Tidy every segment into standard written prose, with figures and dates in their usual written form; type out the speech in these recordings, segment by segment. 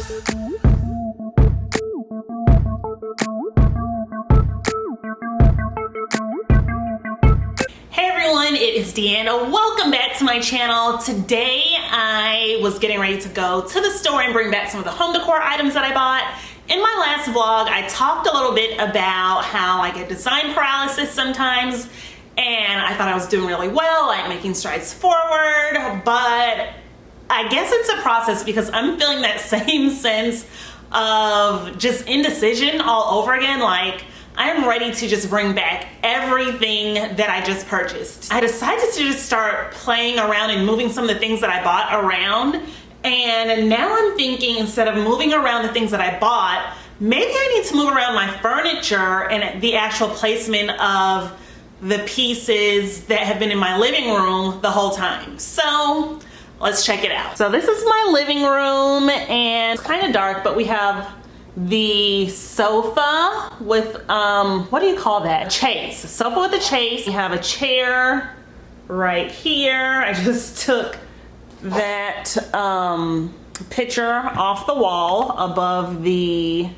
It is Deanda. Welcome back to my channel. Today I was getting ready to go to the store and bring back some of the home decor items that I bought. In my last vlog, I talked a little bit about how I get design paralysis sometimes, and I thought I was doing really well, like making strides forward, but I guess it's a process because I'm feeling that same sense of just indecision all over again. Like, I'm ready to just bring back everything that I just purchased. I decided to just start playing around and moving some of the things that I bought around. And now I'm thinking, instead of moving around the things that I bought, maybe I need to move around my furniture and the actual placement of the pieces that have been in my living room the whole time. So let's check it out. So this is my living room, and it's kind of dark, but we have the sofa with what do you call that? Chase. Sofa with a chase. We have a chair right here. I just took that picture off the wall above the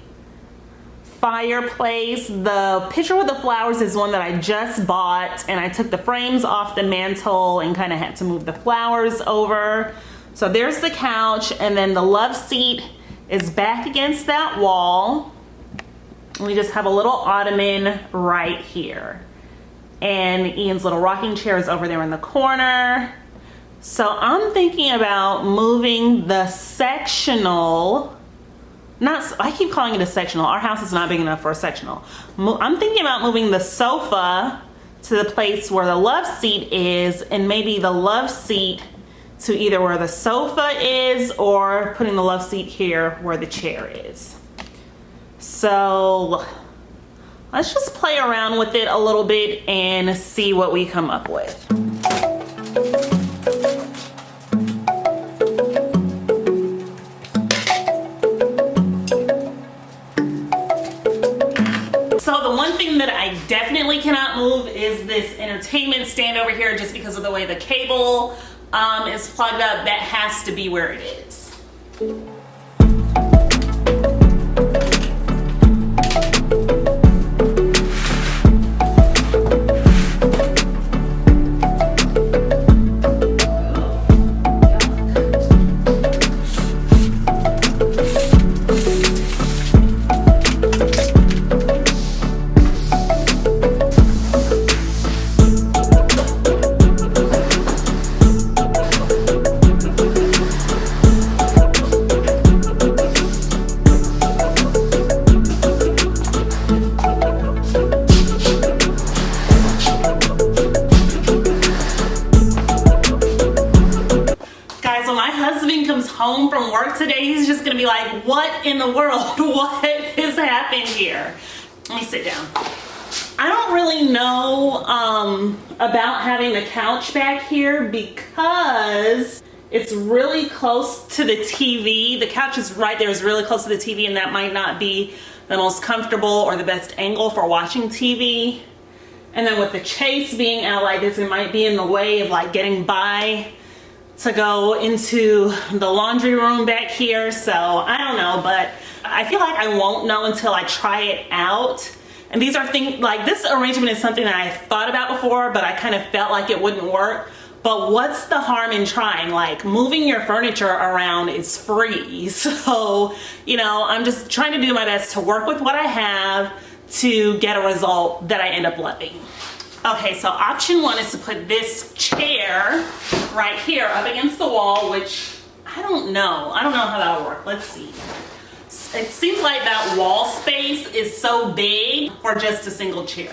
fireplace. The picture with the flowers is one that I just bought, and I took the frames off the mantle and kind of had to move the flowers over. So there's the couch, and then the love seat is back against that wall. We just have a little ottoman right here, and Ian's little rocking chair is over there in the corner. So I'm thinking about moving the sectional, I keep calling it a sectional. Our house is not big enough for a sectional. I'm thinking about moving the sofa to the place where the love seat is, and maybe the love seat to either where the sofa is, or putting the love seat here where the chair is. So let's just play around with it a little bit and see what we come up with. So the one thing that I definitely cannot move is this entertainment stand over here, just because of the way the cable is plugged up. That has to be where it is. Home from work today, he's just gonna be like, what in the world? What is happening here? Let me sit down. I don't really know about having the couch back here because it's really close to the TV. The couch is right there, is really close to the TV, and that might not be the most comfortable or the best angle for watching TV. And then with the chase being out like this, it might be in the way of like getting by to go into the laundry room back here. So I don't know, but I feel like I won't know until I try it out. And these are things like this arrangement is something that I've thought about before, but I kind of felt like it wouldn't work. But what's the harm in trying? Like, moving your furniture around is free. So, you know, I'm just trying to do my best to work with what I have to get a result that I end up loving. Okay, so option one is to put this chair right here up against the wall, which I don't know how that'll work. Let's see. It seems like that wall space is so big for just a single chair.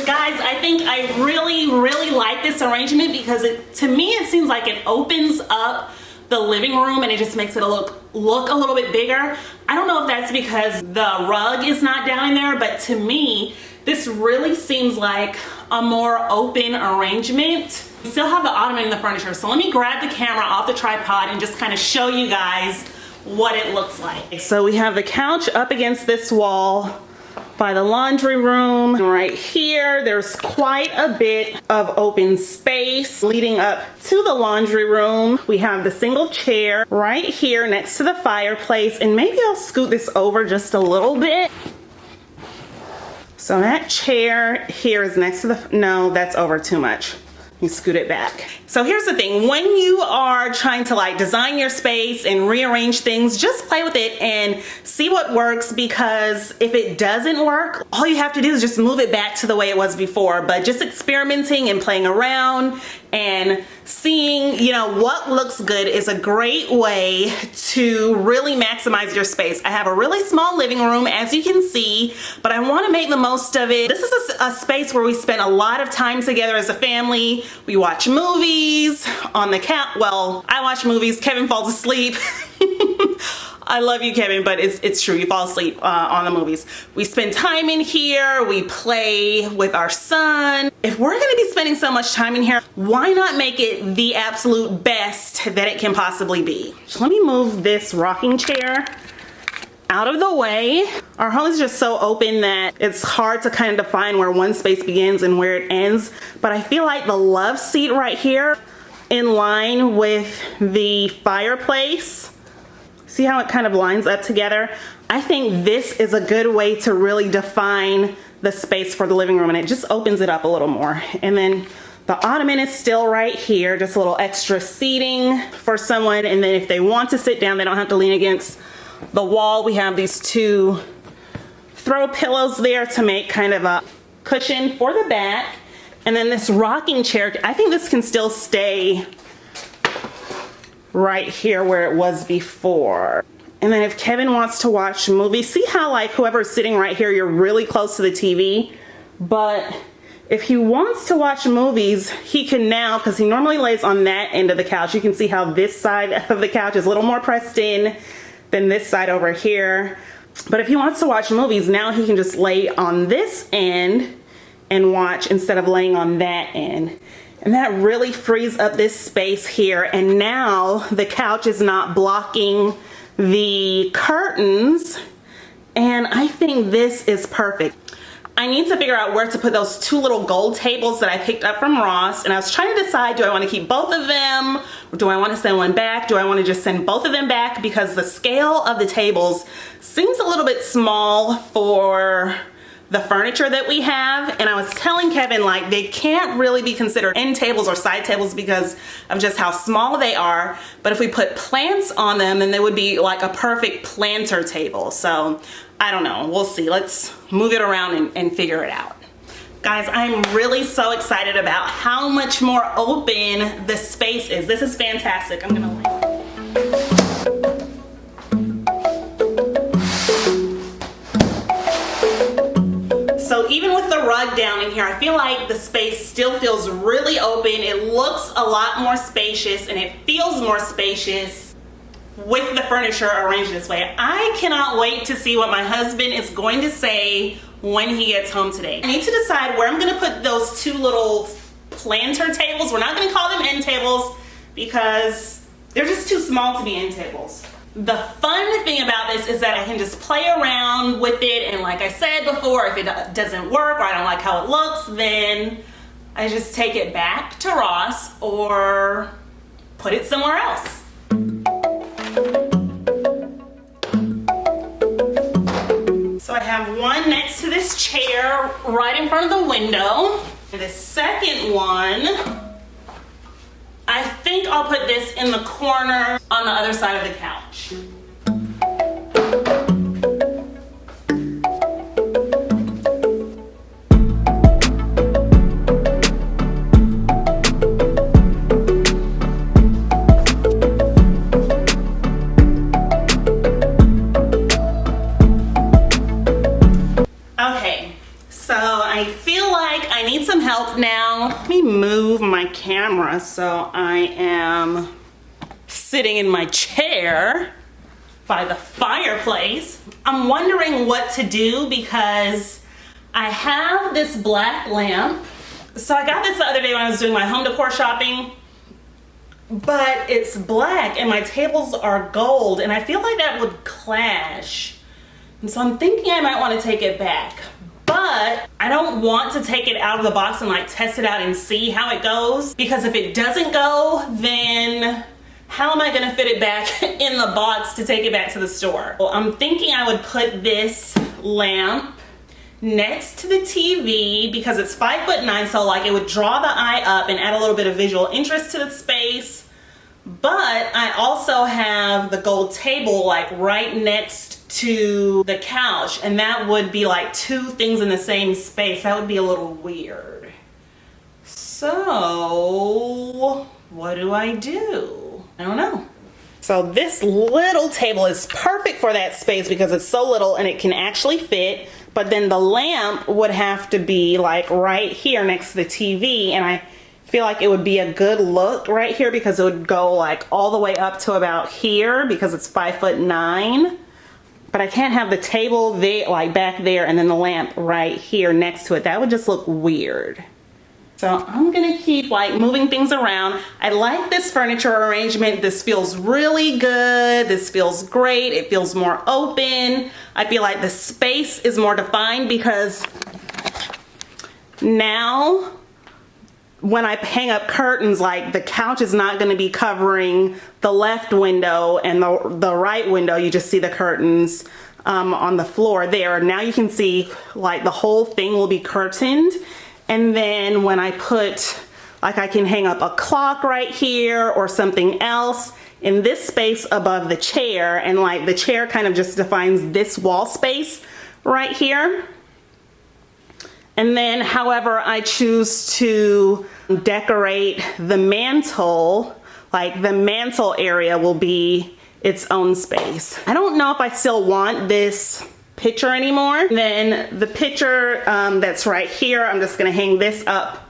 Guys, I think I really like this arrangement because to me it seems like it opens up the living room and it just makes it look a little bit bigger. I don't know if that's because the rug is not down in there, but to me this really seems like a more open arrangement. We still have the ottoman in the furniture, so let me grab the camera off the tripod and just kind of show you guys what it looks like. So we have the couch up against this wall by the laundry room. Right here, there's quite a bit of open space leading up to the laundry room. We have the single chair right here next to the fireplace, and maybe I'll scoot this over just a little bit. So that chair here is next to the, no, that's over too much. You scoot it back. So here's the thing, when you are trying to like design your space and rearrange things, just play with it and see what works, because if it doesn't work, all you have to do is just move it back to the way it was before. But just experimenting and playing around and seeing, you know, what looks good is a great way to really maximize your space. I have a really small living room, as you can see, but I want to make the most of it. This is a space where we spend a lot of time together as a family. We watch movies on the couch. Well, I watch movies. Kevin falls asleep. I love you, Kevin, but it's true. You fall asleep on the movies. We spend time in here. We play with our son. If we're going to be spending so much time in here, why not make it the absolute best that it can possibly be? So let me move this rocking chair out of the way. Our home is just so open that it's hard to kind of define where one space begins and where it ends. But I feel like the love seat right here, in line with the fireplace, see how it kind of lines up together? I think this is a good way to really define the space for the living room, and it just opens it up a little more. And then the ottoman is still right here, just a little extra seating for someone. And then if they want to sit down, they don't have to lean against the wall. We have these two throw pillows there to make kind of a cushion for the back. And then this rocking chair, I think this can still stay right here where it was before. And then if Kevin wants to watch movies, see how like whoever's sitting right here, you're really close to the TV. But if he wants to watch movies, he can now, because he normally lays on that end of the couch. You can see how this side of the couch is a little more pressed in than this side over here. But if he wants to watch movies, now he can just lay on this end and watch instead of laying on that end. And that really frees up this space here. And now the couch is not blocking the curtains. And I think this is perfect. I need to figure out where to put those two little gold tables that I picked up from Ross. And I was trying to decide, do I want to keep both of them? Or do I want to send one back? Do I want to just send both of them back? Because the scale of the tables seems a little bit small for the furniture that we have. And I was telling Kevin, like, they can't really be considered end tables or side tables because of just how small they are. But if we put plants on them, then they would be like a perfect planter table. So I don't know, we'll see. Let's move it around and figure it out. Guys, I'm really so excited about how much more open the space is. This is fantastic. I'm gonna lay. So even with the rug down in here, I feel like the space still feels really open. It looks a lot more spacious and it feels more spacious with the furniture arranged this way. I cannot wait to see what my husband is going to say when he gets home today. I need to decide where I'm gonna put those two little planter tables. We're not gonna call them end tables because they're just too small to be end tables. The fun thing about this is that I can just play around with it, and like I said before, if it doesn't work or I don't like how it looks, then I just take it back to Ross or put it somewhere else. So I have one next to this chair right in front of the window. And the second one, I think I'll put this in the corner on the other side of the couch. Okay, so I feel like I need some help now. Let me move my camera so I am sitting in my chair by the fireplace. I'm wondering what to do because I have this black lamp. So I got this the other day when I was doing my home decor shopping, but it's black and my tables are gold and I feel like that would clash. So I'm thinking I might want to take it back, but I don't want to take it out of the box and like test it out and see how it goes, because if it doesn't go, then how am I gonna fit it back in the box to take it back to the store? Well, I'm thinking I would put this lamp next to the TV because it's 5'9", so like it would draw the eye up and add a little bit of visual interest to the space. But I also have the gold table like right next to the couch, and that would be like two things in the same space. That would be a little weird. So what do? I don't know. So this little table is perfect for that space because it's so little and it can actually fit, but then the lamp would have to be like right here next to the TV, and I feel like it would be a good look right here because it would go like all the way up to about here because it's 5'9". But I can't have the table there, like back there, and then the lamp right here next to it. That would just look weird. So I'm gonna keep like moving things around. I like this furniture arrangement. This feels really good. This feels great. It feels more open. I feel like the space is more defined because now when I hang up curtains, like the couch is not gonna be covering the left window, and the right window, you just see the curtains on the floor there. Now you can see like the whole thing will be curtained. And then when I put, like I can hang up a clock right here or something else in this space above the chair, and like the chair kind of just defines this wall space right here. And then however I choose to decorate the mantle, like the mantle area will be its own space. I don't know if I still want this picture anymore. Then the picture that's right here, I'm just gonna hang this up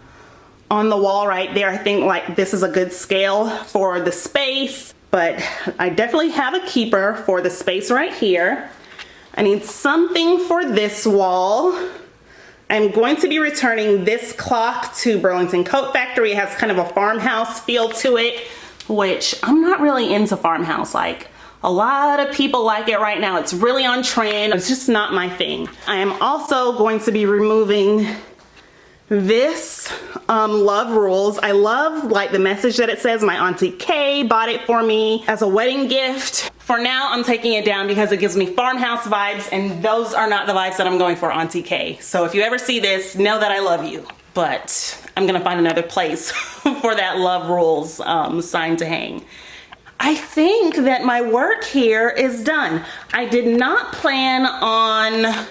on the wall right there. I think like this is a good scale for the space, but I definitely have a keeper for the space right here. I need something for this wall. I'm going to be returning this clock to Burlington Coat Factory. It has kind of a farmhouse feel to it, which I'm not really into farmhouse. Like, a lot of people like it right now. It's really on trend. It's just not my thing. I am also going to be removing this Love Rules. I love like the message that it says. My Auntie Kay bought it for me as a wedding gift. For now, I'm taking it down because it gives me farmhouse vibes, and those are not the vibes that I'm going for, Auntie Kay. So if you ever see this, know that I love you. But I'm gonna find another place for that Love Rules sign to hang. I think that my work here is done. I did not plan on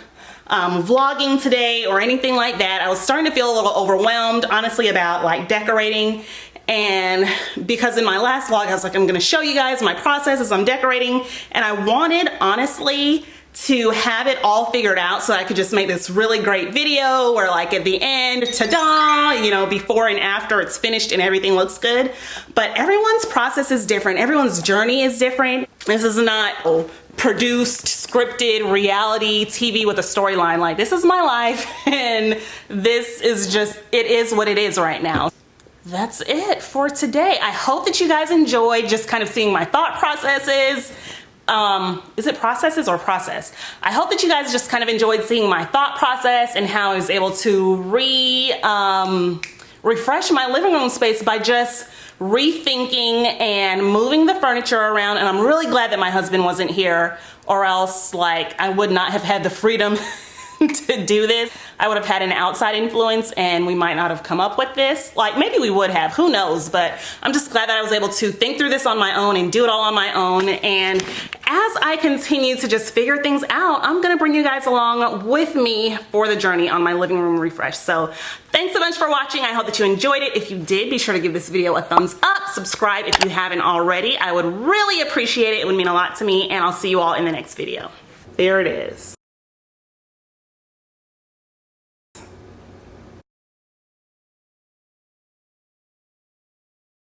vlogging today or anything like that. I was starting to feel a little overwhelmed, honestly, about like decorating. And because in my last vlog, I was like, I'm gonna show you guys my process as I'm decorating. And I wanted, honestly, to have it all figured out so I could just make this really great video where like at the end, ta-da, you know, before and after it's finished and everything looks good. But everyone's process is different. Everyone's journey is different. This is not produced, scripted reality TV with a storyline. Like, this is my life, and this is just, it is what it is right now. That's it for today. I hope that you guys enjoyed just kind of seeing my thought processes. Is it processes or process? I hope that you guys just kind of enjoyed seeing my thought process and how I was able to refresh my living room space by just rethinking and moving the furniture around. And I'm really glad that my husband wasn't here, or else like I would not have had the freedom to do this. I would have had an outside influence and we might not have come up with this. Like, maybe we would have, who knows, but I'm just glad that I was able to think through this on my own and do it all on my own. And as I continue to just figure things out, I'm gonna bring you guys along with me for the journey on my living room refresh. So thanks so much for watching. I hope that you enjoyed it. If you did, be sure to give this video a thumbs up, subscribe if you haven't already. I would really appreciate it. It would mean a lot to me, and I'll see you all in the next video. There it is.